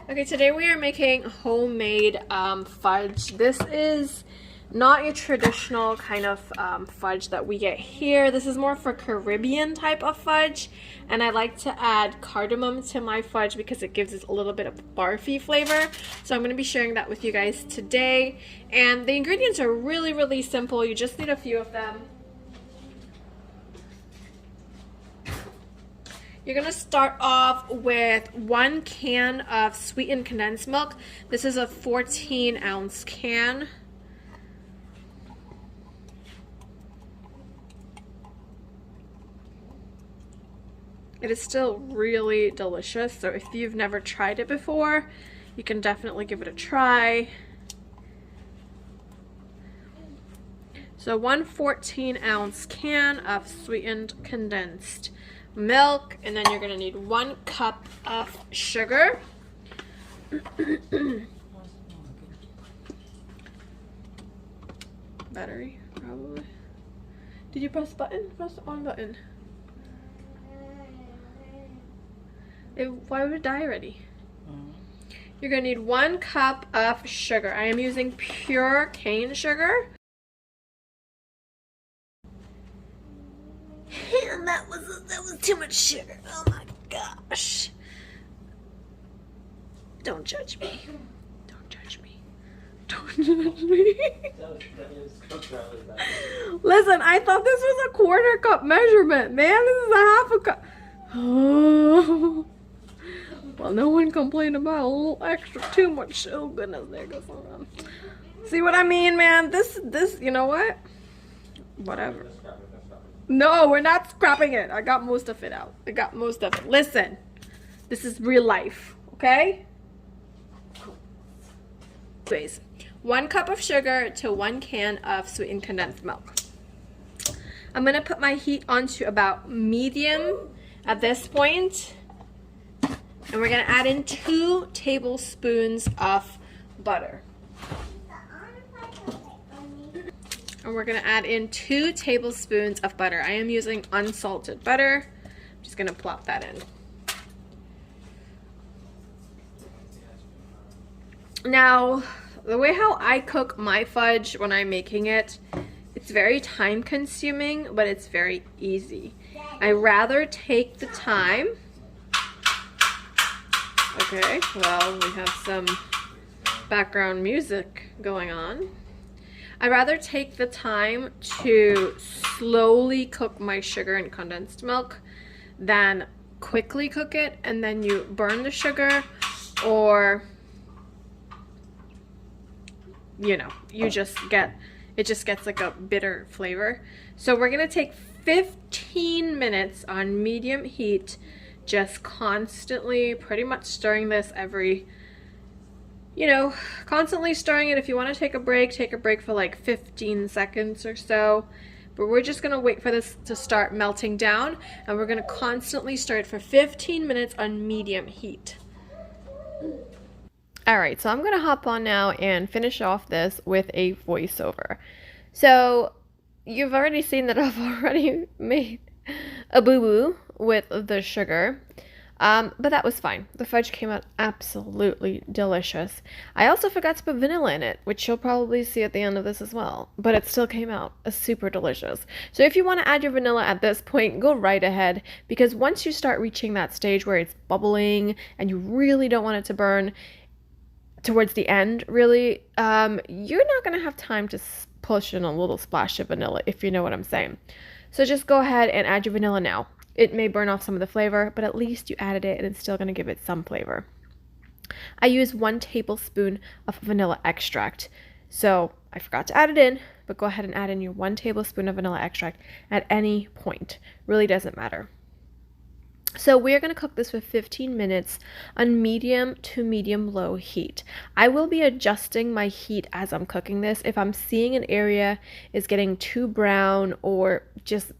Okay, today we are making homemade fudge. This is not your traditional kind of fudge that we get here. This is more for Caribbean type of fudge, and I like to add cardamom to my fudge because it gives it a little bit of barfi flavor. So I'm going to be sharing that with you guys today. And the ingredients are really simple. You just need a few of them. You're going to start off with 1 can of sweetened condensed milk. This is a 14-ounce can. It is still really delicious, so if you've never tried it before, you can definitely give it a try. So 1 14-ounce can of sweetened condensed milk, and then you're going to need 1 cup of sugar. Battery, probably. Did you press the button? Press the on button. Why would it die already? You're going to need 1 cup of sugar. I am using pure cane sugar. And that was too much sugar. Oh my gosh. Don't judge me. Don't judge me. Don't judge me. Listen, I thought this was a 1/4 cup measurement, man. This is a 1/2 cup. Oh. Well, no one complained about a little extra too much. Oh goodness, there goes on. See what I mean, man? This, you know what? Whatever. No, we're not scrapping it. I got most of it out. I got most of it. Listen, this is real life, okay? Anyways, 1 cup of sugar to 1 can of sweetened condensed milk. I'm gonna put my heat onto about medium at this point, and we're gonna add in 2 tablespoons of butter. And we're going to add in 2 tablespoons of butter. I am using unsalted butter. I'm just going to plop that in. Now, the way how I cook my fudge when I'm making it, it's very time consuming, but it's very easy. I rather take the time. Okay, well, we have some background music going on. I'd rather take the time to slowly cook my sugar and condensed milk than quickly cook it and then you burn the sugar, or you know, it just gets like a bitter flavor. So we're gonna take 15 minutes on medium heat, just constantly pretty much stirring this every, you know, constantly stirring it. If you want to take a break for like 15 seconds or so. But we're just going to wait for this to start melting down, and we're going to constantly stir it for 15 minutes on medium heat. Alright, so I'm going to hop on now and finish off this with a voiceover. So, you've already seen that I've already made a boo-boo with the sugar. But that was fine. The fudge came out absolutely delicious. I also forgot to put vanilla in it, which you'll probably see at the end of this as well. But it still came out super delicious. So if you want to add your vanilla at this point, go right ahead. Because once you start reaching that stage where it's bubbling and you really don't want it to burn towards the end, really, you're not going to have time to push in a little splash of vanilla, if you know what I'm saying. So just go ahead and add your vanilla now. It may burn off some of the flavor, but at least you added it and it's still going to give it some flavor. I use 1 tablespoon of vanilla extract. So I forgot to add it in, but go ahead and add in your 1 tablespoon of vanilla extract at any point. Really doesn't matter. So we're going to cook this for 15 minutes on medium to medium low heat. I will be adjusting my heat as I'm cooking this. If I'm seeing an area is getting too brown or just,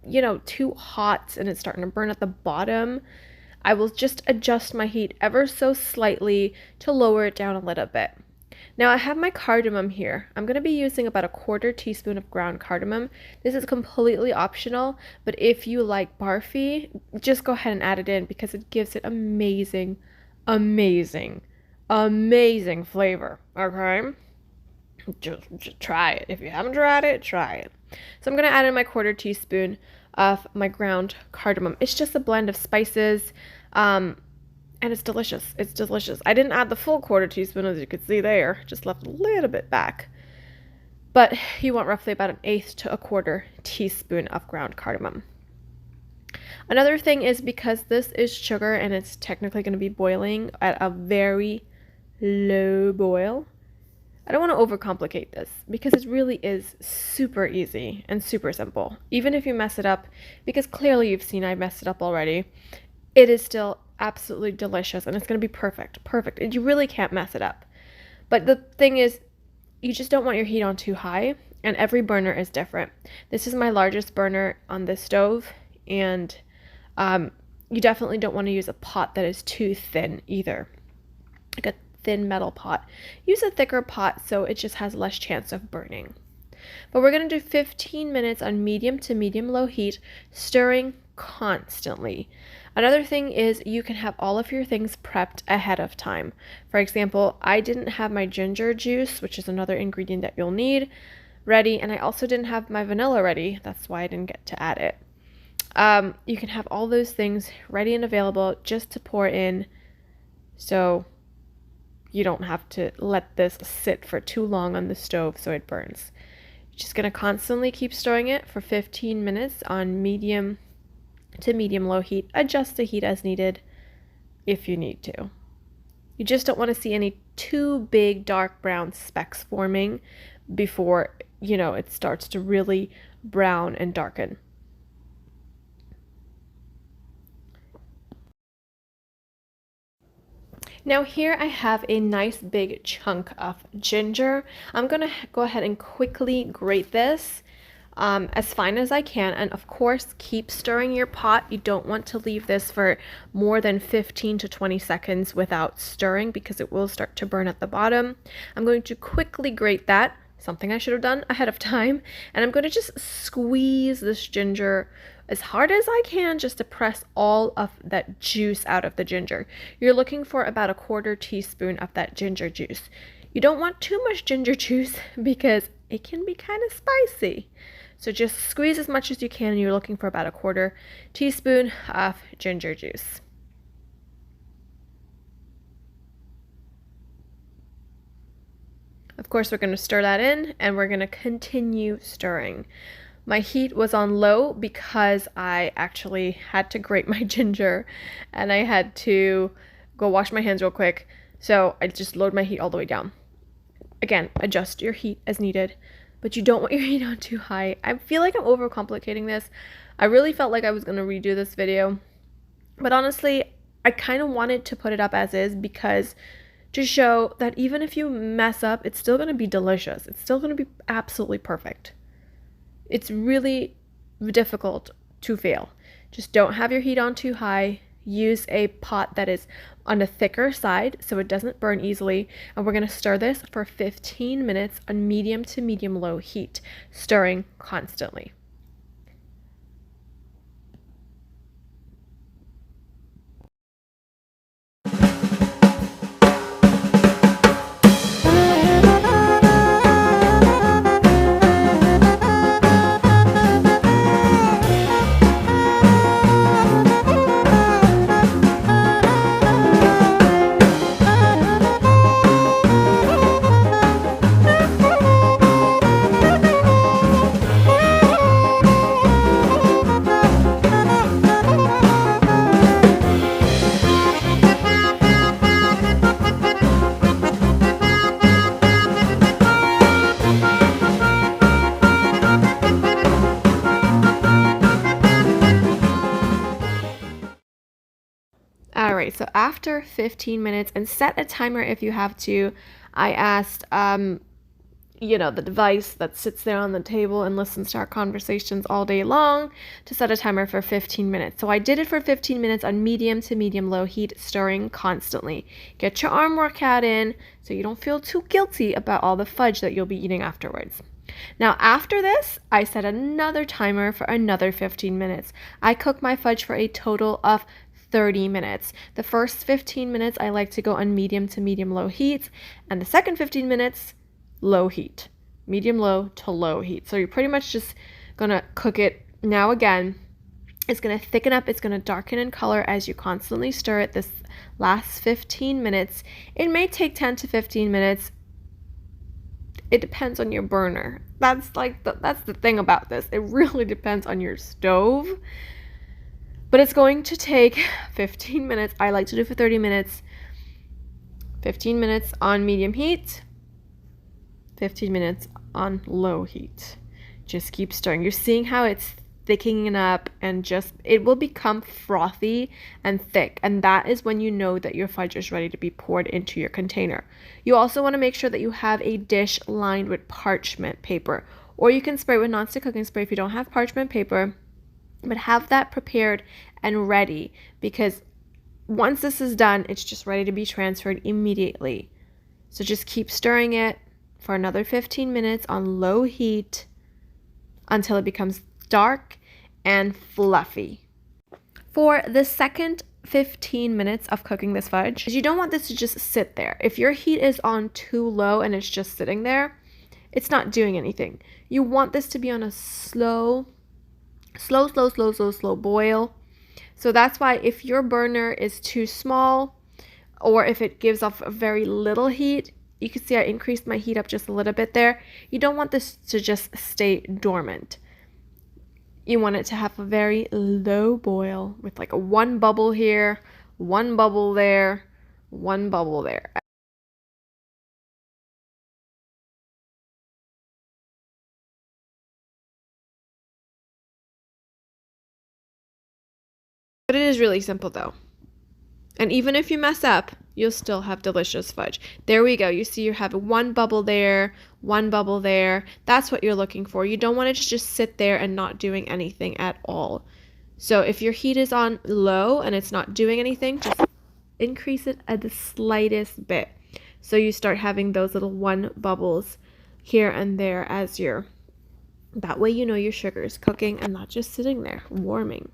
you know, too hot and it's starting to burn at the bottom, I will just adjust my heat ever so slightly to lower it down a little bit. Now I have my cardamom here. I'm going to be using about 1/4 teaspoon of ground cardamom. This is completely optional, but if you like Barfi, just go ahead and add it in because it gives it amazing Amazing flavor, okay? Just try it. If you haven't tried it, try it. So I'm going to add in my 1/4 teaspoon of my ground cardamom. It's just a blend of spices, and it's delicious. It's delicious. I didn't add the full 1/4 teaspoon, as you could see there. Just left a little bit back. But you want roughly about 1/8 to 1/4 teaspoon of ground cardamom. Another thing is, because this is sugar and it's technically going to be boiling at a very low boil, I don't want to overcomplicate this because it really is super easy and super simple. Even if you mess it up, because clearly you've seen I messed it up already, it is still absolutely delicious and it's going to be perfect. Perfect. You really can't mess it up. But the thing is, you just don't want your heat on too high, and every burner is different. This is my largest burner on this stove, and you definitely don't want to use a pot that is too thin either, like a thin metal pot. Use a thicker pot so it just has less chance of burning. But we're going to do 15 minutes on medium to medium low heat, stirring constantly. Another thing is, you can have all of your things prepped ahead of time. For example, I didn't have my ginger juice, which is another ingredient that you'll need, ready, and I also didn't have my vanilla ready. That's why I didn't get to add it. You can have all those things ready and available just to pour in, so you don't have to let this sit for too long on the stove so it burns. You're just going to constantly keep stirring it for 15 minutes on medium to medium low heat. Adjust the heat as needed if you need to. You just don't want to see any too big dark brown specks forming before, it starts to really brown and darken. Now here I have a nice big chunk of ginger. I'm going to go ahead and quickly grate this as fine as I can, and of course keep stirring your pot. You don't want to leave this for more than 15 to 20 seconds without stirring because it will start to burn at the bottom. I'm going to quickly grate that, something I should have done ahead of time, and I'm going to just squeeze this ginger as hard as I can just to press all of that juice out of the ginger. You're looking for about 1/4 teaspoon of that ginger juice. You don't want too much ginger juice because it can be kind of spicy. So just squeeze as much as you can, and you're looking for about 1/4 teaspoon of ginger juice. Of course, we're going to stir that in, and we're going to continue stirring. My heat was on low because I actually had to grate my ginger and I had to go wash my hands real quick. So I just lowered my heat all the way down. Again, adjust your heat as needed, but you don't want your heat on too high. I feel like I'm overcomplicating this. I really felt like I was going to redo this video, but honestly, I kind of wanted to put it up as is because to show that even if you mess up, it's still going to be delicious. It's still going to be absolutely perfect. It's really difficult to fail. Just don't have your heat on too high. Use a pot that is on the thicker side so it doesn't burn easily. And we're going to stir this for 15 minutes on medium to medium low heat, stirring constantly. Alright, so after 15 minutes, and set a timer if you have to, I asked, the device that sits there on the table and listens to our conversations all day long to set a timer for 15 minutes. So I did it for 15 minutes on medium to medium low heat, stirring constantly. Get your arm workout in so you don't feel too guilty about all the fudge that you'll be eating afterwards. Now after this, I set another timer for another 15 minutes. I cooked my fudge for a total of 30 minutes. The first 15 minutes I like to go on medium to medium low heat, and the second 15 minutes low heat, medium low to low heat. So you're pretty much just gonna cook it. Now again, it's gonna thicken up, it's gonna darken in color as you constantly stir it this last 15 minutes. It may take 10 to 15 minutes. It depends on your burner. That's the thing about this. It really depends on your stove. But it's going to take 15 minutes. I like to do for 30 minutes. 15 minutes on medium heat. 15 minutes on low heat. Just keep stirring. You're seeing how it's thickening up, and just it will become frothy and thick, and that is when you know that your fudge is ready to be poured into your container. You also want to make sure that you have a dish lined with parchment paper, or you can spray with nonstick cooking spray if you don't have parchment paper, but have that prepared and ready, because once this is done, it's just ready to be transferred immediately. So just keep stirring it for another 15 minutes on low heat until it becomes dark and fluffy. For the second 15 minutes of cooking this fudge, you don't want this to just sit there. If your heat is on too low and it's just sitting there, it's not doing anything. You want this to be on a slow boil. So that's why if your burner is too small, or if it gives off a very little heat, you can see I increased my heat up just a little bit there. You don't want this to just stay dormant. You want it to have a very low boil with like a one bubble here, one bubble there, one bubble there. But it is really simple though. And even if you mess up, you'll still have delicious fudge. There we go. You see you have one bubble there, one bubble there. That's what you're looking for. You don't want it to just sit there and not doing anything at all. So if your heat is on low and it's not doing anything, just increase it at the slightest bit. So you start having those little one bubbles here and there as that way you know your sugar is cooking and not just sitting there warming.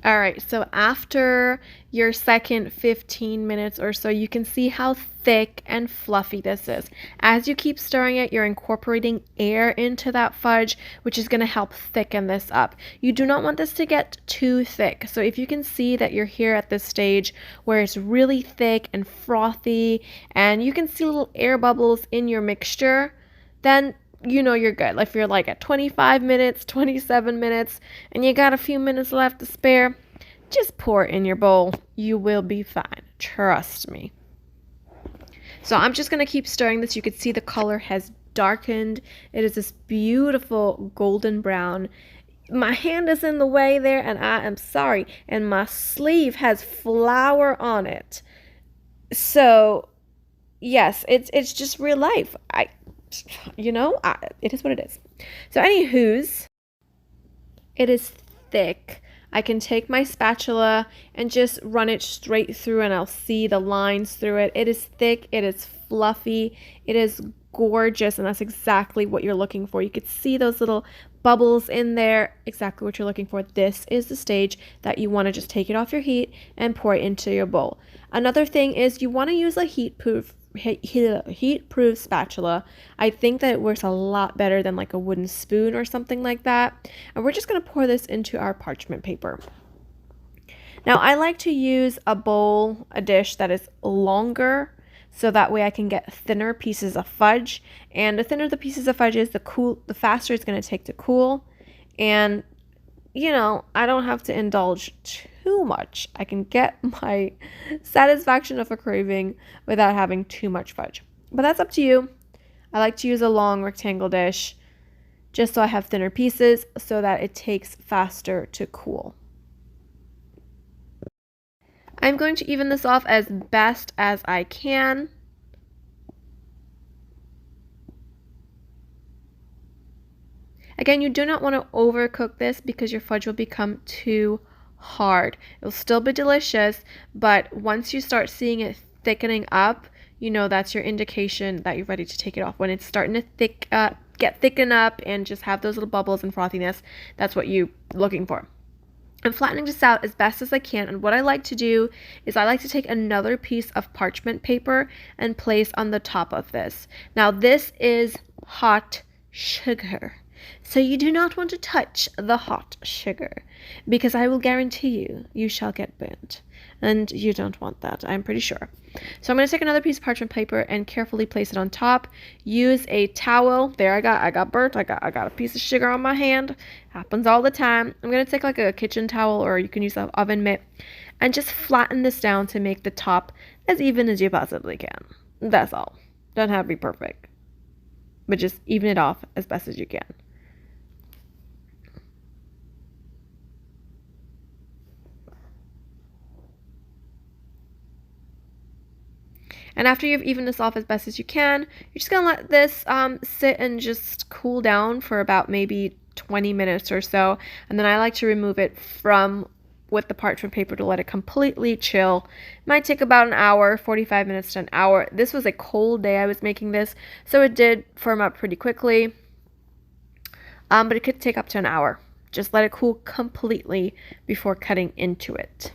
All right, so after your second 15 minutes or so, you can see how thick and fluffy this is. As you keep stirring it, you're incorporating air into that fudge, which is going to help thicken this up. You do not want this to get too thick. So if you can see that you're here at this stage where it's really thick and frothy, and you can see little air bubbles in your mixture, then you know you're good. If you're like at 25 minutes, 27 minutes, and you got a few minutes left to spare, just pour it in your bowl. You will be fine. Trust me. So I'm just going to keep stirring this. You can see the color has darkened. It is this beautiful golden brown. My hand is in the way there, and I am sorry. And my sleeve has flour on it. So, yes, it's just real life. It is what it is. So anywho's, it is thick. I can take my spatula and just run it straight through, and I'll see the lines through it. It is thick, it is fluffy, it is gorgeous, and that's exactly what you're looking for. You could see those little bubbles in there, exactly what you're looking for. This is the stage that you want to just take it off your heat and pour it into your bowl. Another thing is you want to use a heat-proof spatula. I think that it works a lot better than like a wooden spoon or something like that. And we're just going to pour this into our parchment paper. Now I like to use a dish that is longer, so that way I can get thinner pieces of fudge. And the thinner the pieces of fudge is, the faster it's going to take to cool. And you know, I don't have to indulge too much. I can get my satisfaction of a craving without having too much fudge. But that's up to you. I like to use a long rectangle dish just so I have thinner pieces so that it takes faster to cool. I'm going to even this off as best as I can. Again, you do not want to overcook this because your fudge will become too hard. It'll still be delicious, but once you start seeing it thickening up, you know that's your indication that you're ready to take it off. When it's starting to get thickened up and just have those little bubbles and frothiness, that's what you're looking for. I'm flattening this out as best as I can, and what I like to do is I like to take another piece of parchment paper and place on the top of this. Now this is hot sugar, so you do not want to touch the hot sugar because I will guarantee you shall get burnt, and you don't want that, I'm pretty sure. So I'm going to take another piece of parchment paper and carefully place it on top. Use a towel. There, I got burnt. I got a piece of sugar on my hand. Happens all the time. I'm going to take like a kitchen towel, or you can use an oven mitt, and just flatten this down to make the top as even as you possibly can. That's all. Doesn't have to be perfect, but just even it off as best as you can. And after you've evened this off as best as you can, you're just going to let this sit and just cool down for about maybe 20 minutes or so. And then I like to remove it from with the parchment paper to let it completely chill. It might take about an hour, 45 minutes to an hour. This was a cold day I was making this, so it did firm up pretty quickly. But it could take up to an hour. Just let it cool completely before cutting into it.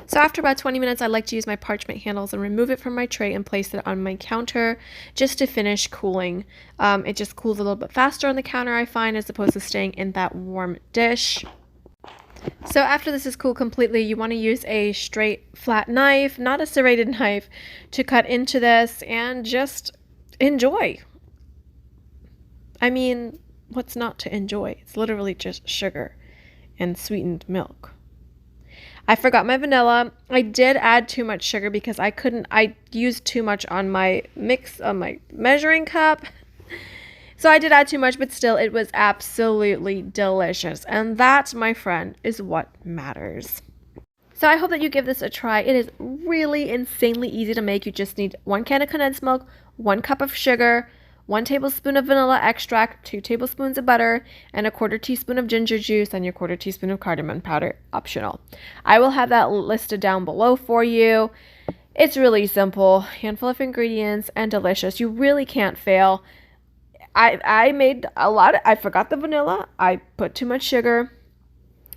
So after about 20 minutes, I like to use my parchment handles and remove it from my tray and place it on my counter just to finish cooling. It just cools a little bit faster on the counter, I find, as opposed to staying in that warm dish. So after this is cooled completely, you want to use a straight flat knife, not a serrated knife, to cut into this and just enjoy. I mean, what's not to enjoy? It's literally just sugar and sweetened milk. I forgot my vanilla. I did add too much sugar because I used too much on my measuring cup. So I did add too much, but still it was absolutely delicious. And that, my friend, is what matters. So I hope that you give this a try. It is really insanely easy to make. You just need 1 can of condensed milk, 1 cup of sugar, 1 tablespoon of vanilla extract, 2 tablespoons of butter, and a 1/4 teaspoon of ginger juice, and your 1/4 teaspoon of cardamom powder, optional. I will have that listed down below for you. It's really simple, handful of ingredients, and delicious. You really can't fail. I made a lot. I forgot the vanilla. I put too much sugar,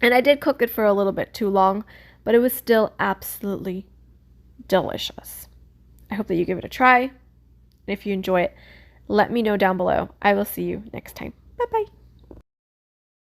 and I did cook it for a little bit too long, but it was still absolutely delicious. I hope that you give it a try. And if you enjoy it, let me know down below. I will see you next time. Bye-bye.